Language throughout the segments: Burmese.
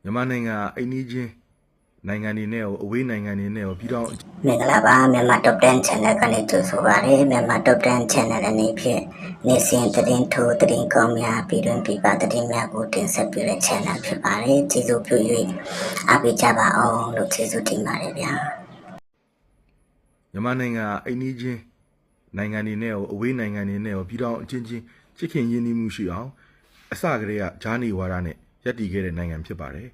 မြန်မာနိုင်ငံအိန္ဒိချင်းနိုင်ငံတွေနဲ့အဝေးနိုင်ငံတွေနဲ့ပြည်ထောင်မင်္ဂလာပါမြန်မာ Top 10 Channel ကနေကြိုဆိုပါရစေမြန်မာ Top 10 Channel အနေဖြင့်နေ့စဉ်သတင်းထိုးသတင်းကောင်းများပြည်တွင်ပြည်ပသတင်းများကိုတင်ဆက်ပေးတဲ့ Channel ဖြစ်ပါတယ်ကျေးဇူးပြု၍အားပေးကြပါအောင်လို့ကျေးဇူးတင်ပါတယ်ဗျာမြန်မာနိုင်ငံအိန္ဒိချင်းနိုင်ငံတွေနဲ့အဝေးနိုင်ငံတွေနဲ့ပြည်ထောင်အချင်းချင်းချစ်ခင်ရင်းနှီးမှုရှိအောင်အစကတည်းကဂျာနေဝါဒနဲ့ရပ်တည်ခဲ့တဲ့နိုင်ငံဖြစ်ပါတယ်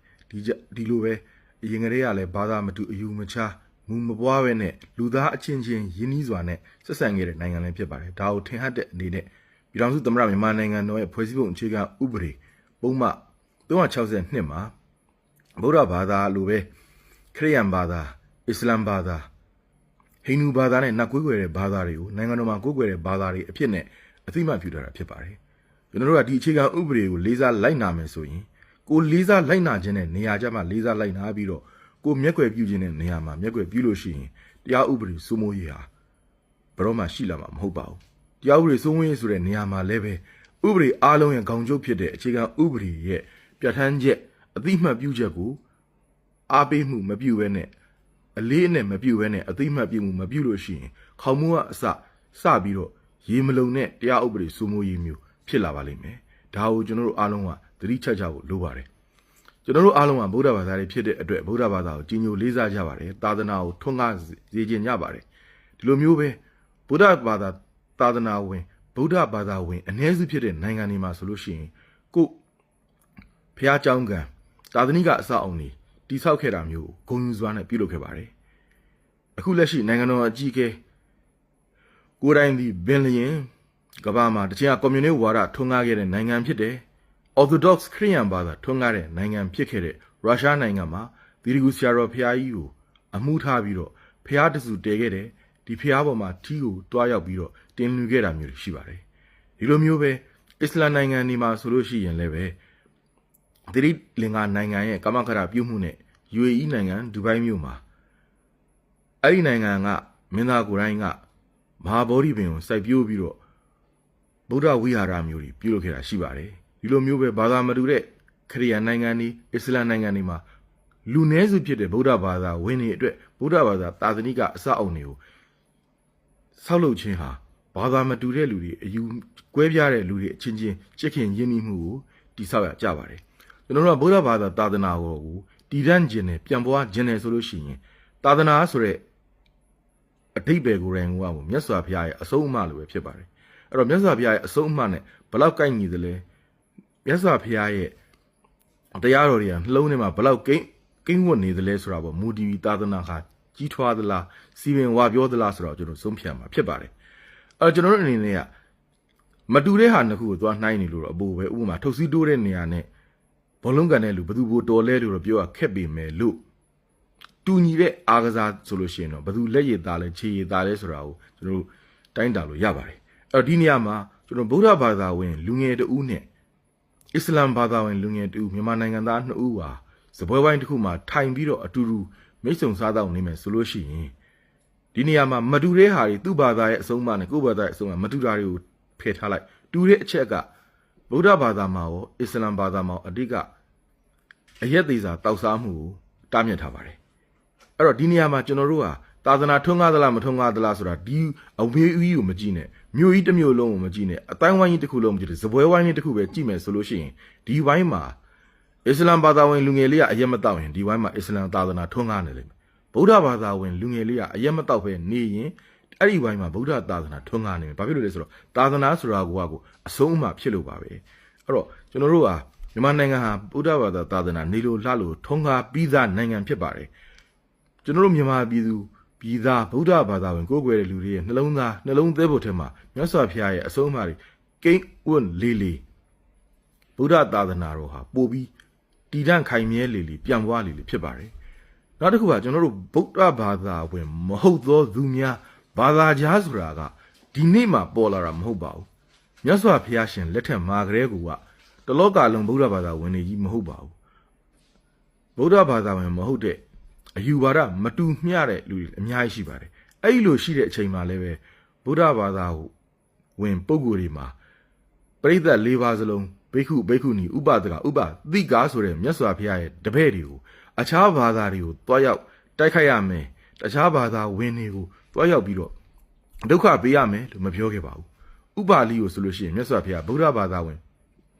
ဒီလိုပဲအရင်ကတည်းကလည်းဘာသာမတူအယူမခြားမူမပွားပဲနဲ့လူသားအချင်းချင်းရင်းနှီးစွာနဲ့ဆက်ဆံခဲ့တဲ့နိုင်ငံလည်းဖြစ်ပါတယ်ဒါကိုထင်ဟပ်တဲ့အနေနဲ့ပြည်ထောင်စုသမ္မတမြန်မာနိုင်ငံတော်ရဲ့ဖွဲ့စည်းပုံအခြေခံဥပဒေပုံမှန်362မှာဗုဒ္ဓဘာသာလိုပဲခရစ်ယာန်ဘာသာအစ္စလာမ်ဘာသာဟိန္ဒူဘာသာနဲ့နတ်ကိုးကွယ်တဲ့ဘာသာတွေကိုနိုင်ငံတော်မှာကိုးကွယ်တဲ့ဘာသာတွေအဖြစ်နဲ့အသိအမှတ်ပြုထားတာဖြစ်ပါတယ်ကျွန်တော်တို့ကဒီအခြေခံဥပဒေကိုလေးစားလိုက်နာမယ်ဆိုရင်ကိုလေးစားလိုက်နာခြင်းနဲ့နေရာကျမှလေးစားလိုက်နာပြီးတော့ကိုမျက်ွယ်ပြုခြင်းနဲ့နေရာမှာမျက်ွယ်ပြုလို့ရှိရင်တရားဥပဒေစိုးမိုးရေးဟာဘယ်တော့မှရှိလာမှာမဟုတ်ပါဘူးတရားဥပဒေစိုးမိုးရေးဆိုတဲ့နေရာမှာလည်းပဲဥပဒေအားလုံးရဲ့ခေါင်းချုပ်ဖြစ်တဲ့အခြေခံဥပဒေရဲ့ပြဋ္ဌာန်းချက်အသိအမှတ်ပြုချက်ကိုအားပေးမှုမပြုဘဲနဲ့အလေးနဲ့မပြုဘဲနဲ့အသိအမှတ်ပြုမှုမပြုလို့ရှိရင်ခေါင်းမိုးကအစပြီးတော့ရေမလုံတဲ့တရားဥပဒေစိုးမိုးရေးမျိုးဖြစ်လာပါလိမ့်မယ်ဒါကိုကျွန်တော်တို့အားလုံးကသတိချကြဖို့လိုပါတယ်ကျွန်တော်တို့အားလုံးကဗုဒ္ဓဘာသာတွေဖြစ်တဲ့အတွက်ဗုဒ္ဓဘာသာကိုကြီးညိုလေးစားကြပါတယ်သာသနာကိုထွန်းကားစေခြင်းကြပါတယ်ဒီလိုမျိုးပဲဗုဒ္ဓဘာသာသာသနာဝင်ဗုဒ္ဓဘာသာဝင်အ ਨੇ စုဖြစ်တဲ့နိုင်ငံတွေမှာဆိုလို့ရှိရင်ကိုဖျားเจ้าကံသာသနိကအစအုံတွေတိဆောက်ခဲ့တာမျိုးဂုဏ်ယူစွာနဲ့ပြုလုပ်ခဲ့ပါတယ်အခုလက်ရှိနိုင်ငံတော်အကြီးအကဲကိုယ်တိုင်ဒီဘင်လျင်ကမ္ဘာမှာတချင်ကွန်မြူနစ်ဝါဒထွန်းကားခဲ့တဲ့နိုင်ငံဖြစ်တယ် Orthodox ခရစ်ယာန်ဘာသာထွန်းကားတဲ့နိုင်ငံဖြစ်ခဲ့တဲ့ရုရှားနိုင်ငံမှာသီရိဂူဆရာတော်ဖျားကြီးကိုအမှုထားပြီးတော့ဖျားတစုတည်ခဲ့တယ်ဒီဖျားပေါ်မှာထီးကိုတွားရောက်ပြီးတော့တင်လူခဲ့တာမျိုးရှိပါတယ်ဒီလိုမျိုးပဲအစ္စလာမ်နိုင်ငံတွေမှာဆိုလို့ရှိရင်လည်းပဲသီရိလင်္ကာနိုင်ငံရဲ့ကမ္မခရပြုမှုနဲ့ UAE နိုင်ငံဒူဘိုင်းမြို့မှာအဲ့ဒီနိုင်ငံကမင်းသားကိုယ်တိုင်ကမဟာဗောဓိပင်ကိုစိုက်ပျိုးပြီးတော့ဗုဒ္ဓဝိဟာရမျိုးတွေပြုလုပ်ခဲ့တာရှိပါတယ်ဒီလိုမျိုးပဲဘာသာမတူတဲ့ခရစ်ယာန်နိုင်ငံတွေအစ္စလာမ်နိုင်ငံတွေမှာလူနည်းစုဖြစ်တဲ့ဗုဒ္ဓဘာသာဝင်တွေအတွက်ဗုဒ္ဓဘာသာသာသနိကအစအုံတွေကိုဆောက်လုပ်ခြင်းဟာဘာသာမတူတဲ့လူတွေအယူကွဲပြားတဲ့လူတွေအချင်းချင်းချစ်ခင်ရင်းနှီးမှုကိုတည်ဆောက်ရကြပါတယ်ကျွန်တော်တို့ကဗုဒ္ဓဘာသာသာသနာကိုတည်တံ့ခြင်းနဲ့ပြန်ပွားခြင်းနဲ့ဆိုလို့ရှိရင်သာသနာဆိုတဲ့အဓိပ္ပာယ်ကိုယ်တိုင်ကမြတ်စွာဘုရားရဲ့အဆုံးအမလိုပဲဖြစ်ပါတယ်အဲ့တော့မြတ်စွာဘုရားရဲ့အဆုံးအမနဲ့ဘလောက်ကိုက်ညီသလဲမြတ်စွာဘုရားရဲ့တရားတော်တွေကနှလုံးထဲမှာဘလောက်ကိန်းဝတ်နေသလဲဆိုတာပေါ့မူတည်ပြီးသာသနာဟာကြီးထွားသလားစီပင်ဝါပြောသလားဆိုတော့ကျွန်တော်ဆုံးဖြတ်မှာဖြစ်ပါတယ်အဲ့တော့ကျွန်တော်တို့အနေနဲ့ကမတူတဲ့ဟာနှစ်ခုကိုသွားနှိုင်းနေလို့တော့အပိုပဲဥပမာထုတ်စည်းတိုးတဲ့နေရာနဲ့ဘောလုံးကန်တဲ့လူဘသူဘိုးတော်လဲလို့တော့ပြောရခက်ပေမဲ့လို့တူညီတဲ့အားကစားဆိုလို့ရှိရင်တော့ဘသူလက်ရည်သားလဲခြေရည်သားလဲဆိုတာကိုကျွန်တော်တို့တိုင်းတာလို့ရပါတယ်အဲ့တော့ဒီနေရာမှာကျွန်တော်ဗုဒ္ဓဘာသာဝင်လူငယ်တဦးနဲ့အစ္စလာမ်ဘာသာဝင်လူငယ်တဦးမြန်မာနိုင်ငံသား2ဦးဟာစပွဲဝိုင်းတစ်ခုမှာထိုင်ပြီးတော့အတူတူမိတ်ဆုံစားတော့နေမယ်ဆိုလို့ရှိရင်ဒီနေရာမှာမတူတဲ့ဟာတွေသူ့ဘာသာရဲ့အဆုံးအမနဲ့ကိုယ့်ဘာသာရဲ့အဆုံးအမမတူတာတွေကိုဖယ်ထားလိုက်တူတဲ့အချက်ကဗုဒ္ဓဘာသာမှာရောအစ္စလာမ်ဘာသာမှာအဓိကအရက်သေးစာတောက်စားမှုကိုတားမြစ်ထားပါတယ်အဲ့တော့ဒီနေရာမှာကျွန်တော်တို့ဟာသာသနာထွန်းကားသလားမထွန်းကားသလားဆိုတာဒီအဝေးကြီးကိုမကြည့်နဲ့မြို့ကြီးတစ်မြို့လုံးကိုမကြည့်နဲ့အတိုင်းဝိုင်းကြီးတစ်ခုလုံးမကြည့်နဲ့ဇပွဲဝိုင်းကြီးတစ်ခုပဲကြည့်မယ်ဆိုလို့ရှိရင်ဒီဝိုင်းမှာအစ္စလာမ်ဘာသာဝင်လူငယ်လေးကအရက်မတောက်ရင်ဒီဝိုင်းမှာအစ္စလာမ်သာသနာထွန်းကားနေလိမ့်မယ်ဗုဒ္ဓဘာသာဝင်လူငယ်လေးကအရက်မတောက်ပဲနေရင်အဲ့ဒီဝိုင်းမှာဗုဒ္ဓသာသနာထွန်းကားနေမယ်ဘာဖြစ်လို့လဲဆိုတော့သာသနာဆိုတာကအဆုံးအမဖြစ်လို့ပါပဲအဲ့တော့ကျွန်တော်တို့ဟာမြန်မာနိုင်ငံဟာဗုဒ္ဓဘာသာသာသနာနေလို့လှလို့ထွန်းကားပြီးသားနိုင်ငံဖြစ်ပါတယ်ကျွန်တော်တို့မြန်မာပြည်သူပြည်သားဗုဒ္ဓဘာသာဝင်ကိုယ်ွယ်တဲ့လူတွေရဲ့နှလုံးသဲဖို့ထဲမှာမြတ်စွာဘုရားရဲ့အဆုံးအမတွေကိန်းဝတ်လေးဗုဒ္ဓသာသနာတော်ဟာပို့ပြီးတည်တံ့ခိုင်မြဲလေးပြန်ပွားလေးဖြစ်ပါတယ်နောက်တစ်ခုကကျွန်တော်တို့ဗုဒ္ဓဘာသာဝင်မဟုတ်သောသူများဘာသာကြားဆိုတာကဒီနေ့မှပေါ်လာတာမဟုတ်ပါဘူးမြတ်စွာဘုရားရှင်လက်ထက်မှာကလေးကတလောကလုံးဗုဒ္ဓဘာသာဝင်တွေကြီးမဟုတ်ပါဘူးဗုဒ္ဓဘာသာဝင်မဟုတ်တဲ့အယူဝါဒမတူမျှတဲ့လူတွေအများကြီးရှိပါတယ်အဲ့ဒီလိုရှိတဲ့အချိန်မှာလည်းပဲဗုဒ္ဓဘာသာဝင်ပုဂ္ဂိုလ်တွေမှာပရိသတ်၄ပါးစလုံးဘ ဘိက္ခုနီဥပဒကဥပတိကားဆိုတဲ့မြတ်စွာဘုရားရဲ့တပည့်တွေကိုအခြားဘာသာတွေကိုတွားရောက်တိုက်ခိုက်ရမယ်တခြားဘာသာဝင်တွေကိုတွားရောက်ပြီးတော့ဒုက္ခပေးရမယ်လို့မပြောခဲ့ပါဘူးဥပါလိကိုဆိုလို့ရှိရင်မြတ်စွာဘုရားဗုဒ္ဓဘာသာဝင်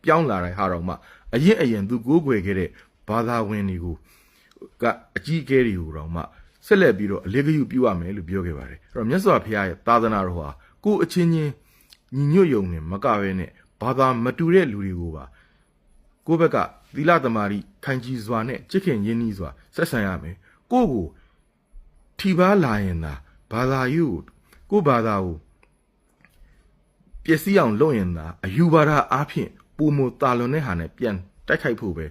ပြောင်းလာတဲ့ဟာတော့မှအရင်သူကိုးကွယ်ခဲ့တဲ့ဘာသာဝင်တွေကိုကအကြီးအကဲတွေကိုတော့မှဆက်လက်ပြီးတော့အလေးဂရုပြုရမယ်လို့ပြောခဲ့ပါတယ်အဲ့တော့မြတ်စွာဘုရားရဲ့သာသနာတော်ဟာကိုယ်အချင်းချင်းညီညွတ်ယုံနဲ့မကဘဲနဲ့ဘာသာမတူတဲ့လူတွေကိုပါကိုယ့်ဘက်ကသီလသမารိခိုင်ကြီးစွာနဲ့ချစ်ခင်ရင်းနှီးစွာဆက်ဆံရမယ်ကိုယ့်ကိုထိပါလာရင်သာဘာသာရေးကိုဘာသာကိုပျက်စီးအောင်လုပ်ရင်သာအယူဘာသာအားဖြင့်ပုံမတာလွန်တဲ့ဟာနဲ့ပြန်တိုက်ခိုက်ဖို့ပဲ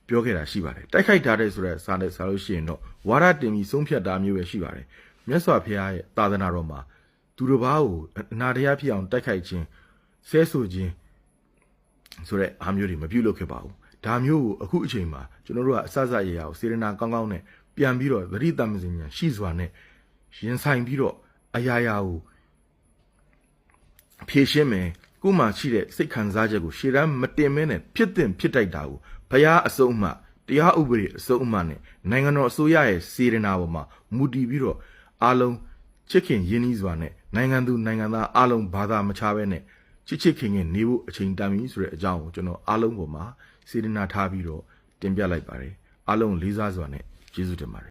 ပြောခဲ့တာရှိပါတယ်တိုက်ခိုက်ထားတဲ့ဆိုတဲ့စာနဲ့စာလို့ရှိရင်တော့ဝါဒတင်ပြီးဆုံးဖြတ်တာမျိုးပဲရှိပါတယ်မြတ်စွာဘုရားရဲ့သာသနာတော်မှာသူတစ်ပါးကိုအနာတရားဖြစ်အောင်တိုက်ခိုက်ခြင်းဆဲဆိုခြင်းဆိုတဲ့အားမျိုးတွေမပြုလုပ်ခဲ့ပါဘူးဒါမျိုးကိုအခုအချိန်မှာကျွန်တော်တို့ကအစစရရကိုစေရနာကောင်းကောင်းနဲ့ပြန်ပြီးတော့သတိတမစင်ညာရှိစွာနဲ့ရင်ဆိုင်ပြီးတော့အရာရာကိုဖြည့်ရှင်းမယ်ကိုမှရှိတဲ့စိတ်ခံစားချက်ကိုရှေ့တန်းမတင်မဲနဲ့ဖြစ်တိုက်တာကိုဘုရားအစုံအမှတရားဥပဒေအစုံအမှနဲ့နိုင်ငံတော်အစိုးရရဲ့စေရနာပေါ်မှာမူတည်ပြီးတော့အားလုံးချစ်ခင်ရင်းနှီးစွာနဲ့နိုင်ငံသူနိုင်ငံသားအားလုံးဘာသာမခြားဘဲနဲ့ချစ်ခင်နေဖို့အချိန်တန်ပြီဆိုတဲ့အကြောင်းကိုကျွန်တော်အားလုံးပေါ်မှာစေရနာထားပြီးတော့တင်ပြလိုက်ပါတယ်အားလုံးလေးစားစွာနဲ့ကျေးဇူးတင်ပါတယ်